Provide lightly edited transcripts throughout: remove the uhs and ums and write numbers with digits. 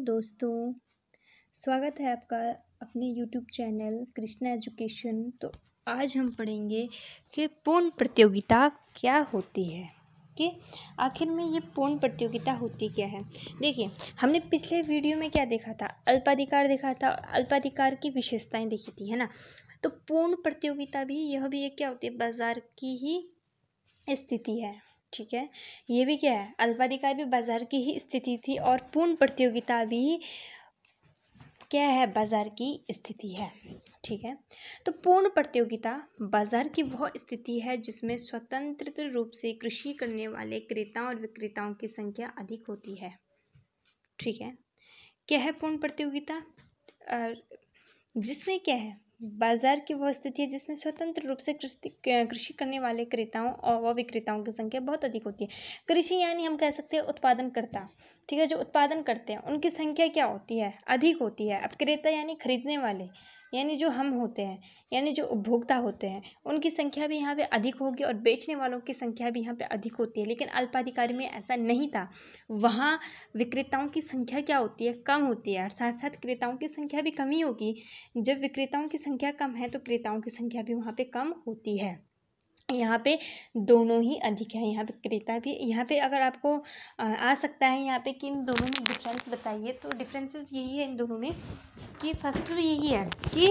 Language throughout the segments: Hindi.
दोस्तों, स्वागत है आपका अपने यूट्यूब चैनल कृष्णा एजुकेशन। तो आज हम पढ़ेंगे कि पूर्ण प्रतियोगिता क्या होती है, कि आखिर में ये पूर्ण प्रतियोगिता होती क्या है। देखिए, हमने पिछले वीडियो में क्या देखा था, अल्पाधिकार देखा था, अल्पाधिकार की विशेषताएं देखी थी, है ना। तो पूर्ण प्रतियोगिता भी यह भी एक क्या होती है, बाजार की ही स्थिति है। ठीक है, ये भी क्या है, अल्पाधिकार भी बाजार की ही स्थिति थी और पूर्ण प्रतियोगिता भी क्या है, बाजार की स्थिति है। ठीक है, तो पूर्ण प्रतियोगिता बाजार की वह स्थिति है जिसमें स्वतंत्र रूप से कृषि करने वाले क्रेताओं और विक्रेताओं की संख्या अधिक होती है। ठीक है, क्या है पूर्ण प्रतियोगिता, जिसमें क्या है, बाजार की वह स्थिति है जिसमें स्वतंत्र रूप से कृषि करने वाले क्रेताओं और विक्रेताओं की संख्या बहुत अधिक होती है। कृषि यानी हम कह सकते हैं उत्पादनकर्ता। ठीक है, जो उत्पादन करते हैं उनकी संख्या क्या होती है, अधिक होती है। अब क्रेता यानी खरीदने वाले, यानी जो हम होते हैं, यानी जो उपभोक्ता होते हैं, उनकी संख्या भी यहाँ पे अधिक होगी और बेचने वालों की संख्या भी यहाँ पे अधिक होती है। लेकिन अल्पाधिकारी में ऐसा नहीं था, वहाँ विक्रेताओं की संख्या क्या होती है, कम होती है और साथ साथ क्रेताओं की संख्या भी कम ही होगी। जब विक्रेताओं की संख्या कम है तो क्रेताओं की संख्या भी वहाँ पे कम होती है। यहाँ पे दोनों ही अधिक है, यहाँ पे क्रेता भी। यहाँ पे अगर आपको आ सकता है यहाँ पे कि इन दोनों में डिफरेंस बताइए, तो डिफरेंसेस यही है इन दोनों में कि फर्स्ट यही है कि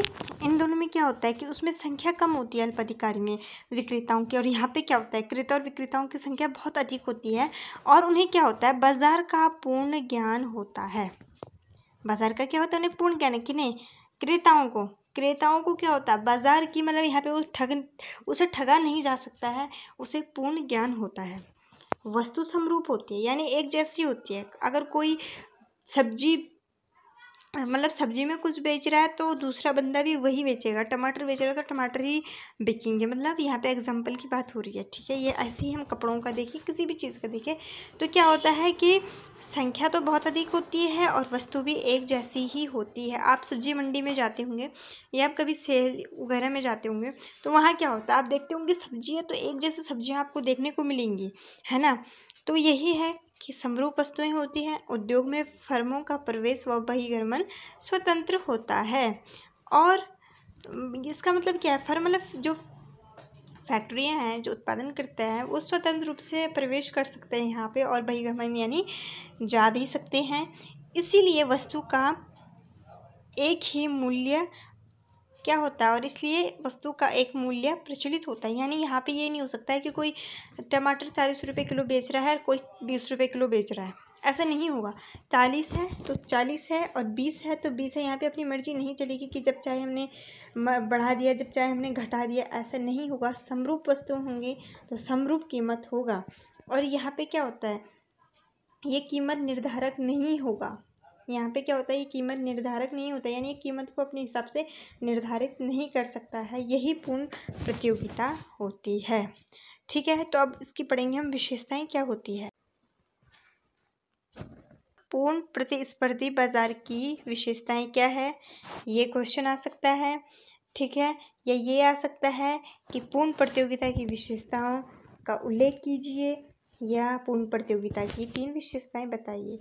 इन दोनों में क्या होता है कि उसमें संख्या कम होती है अल्पाधिकारी में विक्रेताओं की, और यहाँ पे क्या होता है, क्रेता और विक्रेताओं की संख्या बहुत अधिक होती है और उन्हें क्या होता है, बाजार का पूर्ण ज्ञान होता है। बाजार का क्या होता है, उन्हें पूर्ण ज्ञान है कि नहीं, क्रेताओं को क्या होता है, बाजार की, मतलब यहाँ पे उसे ठगा नहीं जा सकता है, उसे पूर्ण ज्ञान होता है। वस्तु समरूप होती है, यानी एक जैसी होती है। अगर कोई सब्जी, मतलब सब्जी में कुछ बेच रहा है तो दूसरा बंदा भी वही बेचेगा। टमाटर बेच रहा है तो टमाटर ही बिकेंगे, मतलब यहाँ पे एग्जाम्पल की बात हो रही है। ठीक है, ये ऐसे ही हम कपड़ों का देखें, किसी भी चीज़ का देखें, तो क्या होता है कि संख्या तो बहुत अधिक होती है और वस्तु भी एक जैसी ही होती है। आप सब्जी मंडी में जाते होंगे या आप कभी सेल वगैरह में जाते होंगे तो वहाँ क्या होता है, आप देखते होंगे सब्जियाँ तो एक जैसी सब्जियाँ आपको देखने को मिलेंगी, है ना। तो यही है कि समरूप वस्तुएं होती हैं। उद्योग में फर्मों का प्रवेश व बहिर्गमन स्वतंत्र होता है। और इसका मतलब क्या है, फर्म मतलब जो फैक्ट्रियां हैं, जो उत्पादन करते हैं, वो स्वतंत्र रूप से प्रवेश कर सकते हैं यहाँ पे, और बहिर्गमन यानी जा भी सकते हैं। इसीलिए वस्तु का एक ही मूल्य क्या होता है, और इसलिए वस्तु का एक मूल्य प्रचलित होता है। यानी यहाँ पे ये नहीं हो सकता है कि कोई टमाटर 40 रुपये किलो बेच रहा है और कोई 20 रुपये किलो बेच रहा है, ऐसा नहीं होगा। 40 है तो 40 है और 20 है तो 20 है। यहाँ पे अपनी मर्जी नहीं चलेगी कि जब चाहे हमने बढ़ा दिया, जब चाहे हमने घटा दिया, ऐसा नहीं होगा। समरूप वस्तु होंगी तो समरूप कीमत होगा। और यहाँ पे क्या होता है, ये कीमत निर्धारक नहीं होगा। यहाँ पे क्या होता है, ये कीमत निर्धारक नहीं होता, यानी ये कीमत को अपने हिसाब से निर्धारित नहीं कर सकता है। यही पूर्ण प्रतियोगिता होती है। ठीक है, तो अब इसकी पढ़ेंगे हम विशेषताएं क्या होती है। पूर्ण प्रतिस्पर्धी बाजार की विशेषताएं क्या है, ये क्वेश्चन आ सकता है। ठीक है, या ये आ सकता है कि पूर्ण प्रतियोगिता की विशेषताओं का उल्लेख कीजिए या पूर्ण प्रतियोगिता की 3 विशेषताएं बताइए।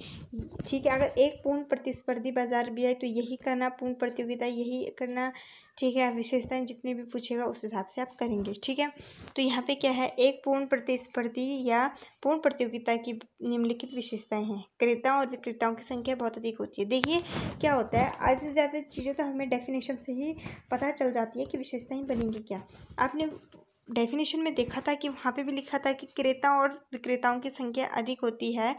ठीक है, अगर एक पूर्ण प्रतिस्पर्धी बाजार भी है तो यही करना, पूर्ण प्रतियोगिता यही करना। ठीक है, विशेषताएं जितने भी पूछेगा उस हिसाब से आप करेंगे। ठीक है, तो यहाँ पे क्या है, एक पूर्ण प्रतिस्पर्धी या पूर्ण प्रतियोगिता की निम्नलिखित विशेषताएं हैं। क्रेताओं और विक्रेताओं की संख्या बहुत अधिक होती है। देखिए क्या होता है, आधी से ज़्यादा चीज़ें तो हमें डेफिनेशन से ही पता चल जाती है कि विशेषताएं बनेंगी क्या। आपने डेफिनेशन में देखा था कि वहाँ पे भी लिखा था कि क्रेताओं और विक्रेताओं की संख्या अधिक होती है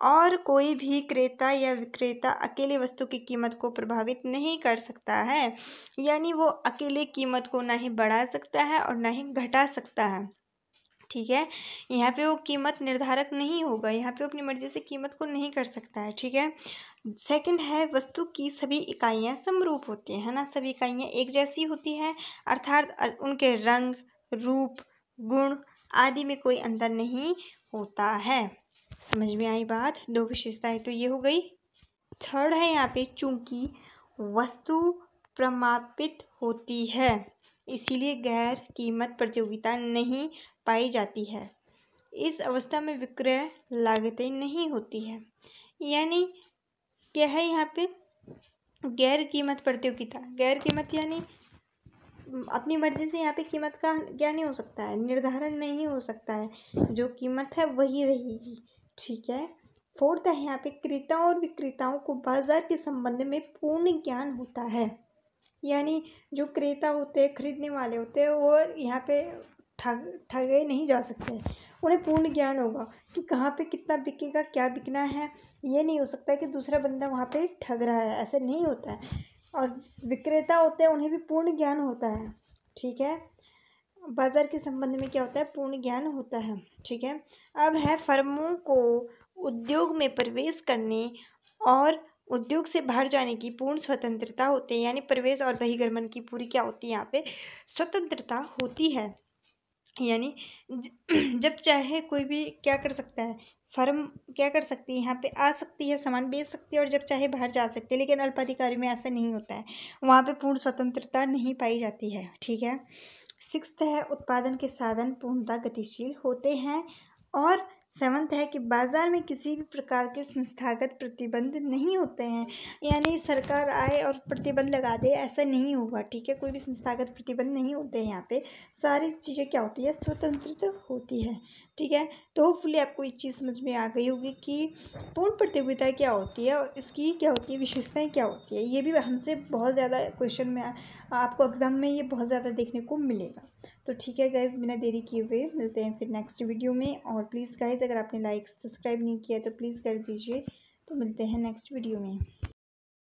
और कोई भी क्रेता या विक्रेता अकेले वस्तु की कीमत को प्रभावित नहीं कर सकता है। यानी वो अकेले कीमत को ना ही बढ़ा सकता है और ना ही घटा सकता है। ठीक है, यहाँ पे वो कीमत निर्धारक नहीं होगा, यहाँ पे अपनी मर्जी से कीमत को नहीं कर सकता है। ठीक है, सेकंड है, वस्तु की सभी इकाइयाँ समरूप होती हैं, है ना। सभी इकाइयाँ एक जैसी होती हैं, अर्थात उनके रंग, रूप, गुण आदि में कोई अंतर नहीं होता है। समझ में आई बात। 2 विशेषताएं तो ये हो गई। थर्ड है यहाँ पे, चूंकि वस्तु प्रमापित होती है इसीलिए गैर कीमत प्रतियोगिता नहीं पाई जाती है। इस अवस्था में विक्रय लागतें नहीं होती है। यानी क्या है यहाँ पे, गैर कीमत प्रतियोगिता। गैर कीमत यानी अपनी मर्जी से यहाँ पे कीमत का क्या नहीं हो सकता है, निर्धारण नहीं हो सकता है, जो कीमत है वही रहेगी। ठीक है। फोर्थ है यहाँ पे, क्रेताओं और विक्रेताओं को बाजार के संबंध में पूर्ण ज्ञान होता है। यानी जो क्रेता होते हैं, खरीदने वाले होते हैं, वो यहाँ पे ठगे नहीं जा सकते, उन्हें पूर्ण ज्ञान होगा कि कहाँ पे कितना बिकेगा, क्या बिकना है। ये नहीं हो सकता है कि दूसरा बंदा वहाँ पे ठग रहा है, ऐसा नहीं होता है। और विक्रेता होते हैं, उन्हें भी पूर्ण ज्ञान होता है। ठीक है। बाजार के संबंध में क्या होता है, पूर्ण ज्ञान होता है। ठीक है। अब है, फर्मों को उद्योग में प्रवेश करने और उद्योग से बाहर जाने की पूर्ण स्वतंत्रता होती है। यानी प्रवेश और बहिर्गमन की पूरी क्या होती है, यहाँ पे स्वतंत्रता होती है। यानी जब चाहे कोई भी क्या कर सकता है, फर्म क्या कर सकती है, यहाँ पे आ सकती है, सामान बेच सकती है और जब चाहे बाहर जा सकती है। लेकिन अल्पाधिकारी में ऐसा नहीं होता है, वहाँ पे पूर्ण स्वतंत्रता नहीं पाई जाती है। ठीक है। सिक्स्थ है, उत्पादन के साधन पूर्णतः गतिशील होते हैं। और सेवंथ है कि बाजार में किसी भी प्रकार के संस्थागत प्रतिबंध नहीं होते हैं। यानी सरकार आए और प्रतिबंध लगा दे, ऐसा नहीं होगा। ठीक है। कोई भी संस्थागत प्रतिबंध नहीं होते हैं यहाँ पे, सारी चीज़ें क्या होती है, स्वतंत्र होती है। ठीक है। तो होपफुली आपको ये चीज़ समझ में आ गई होगी कि पूर्ण प्रतियोगिता क्या होती है और इसकी क्या होती है, विशेषताएं क्या होती है। ये भी हमसे बहुत ज़्यादा क्वेश्चन में आपको एग्जाम में ये बहुत ज़्यादा देखने को मिलेगा। तो ठीक है गाइज़, बिना देरी किए हुए मिलते हैं फिर नेक्स्ट वीडियो में। और प्लीज़ गाइज़, अगर आपने लाइक सब्सक्राइब नहीं किया तो प्लीज़ कर दीजिए। तो मिलते हैं नेक्स्ट वीडियो में।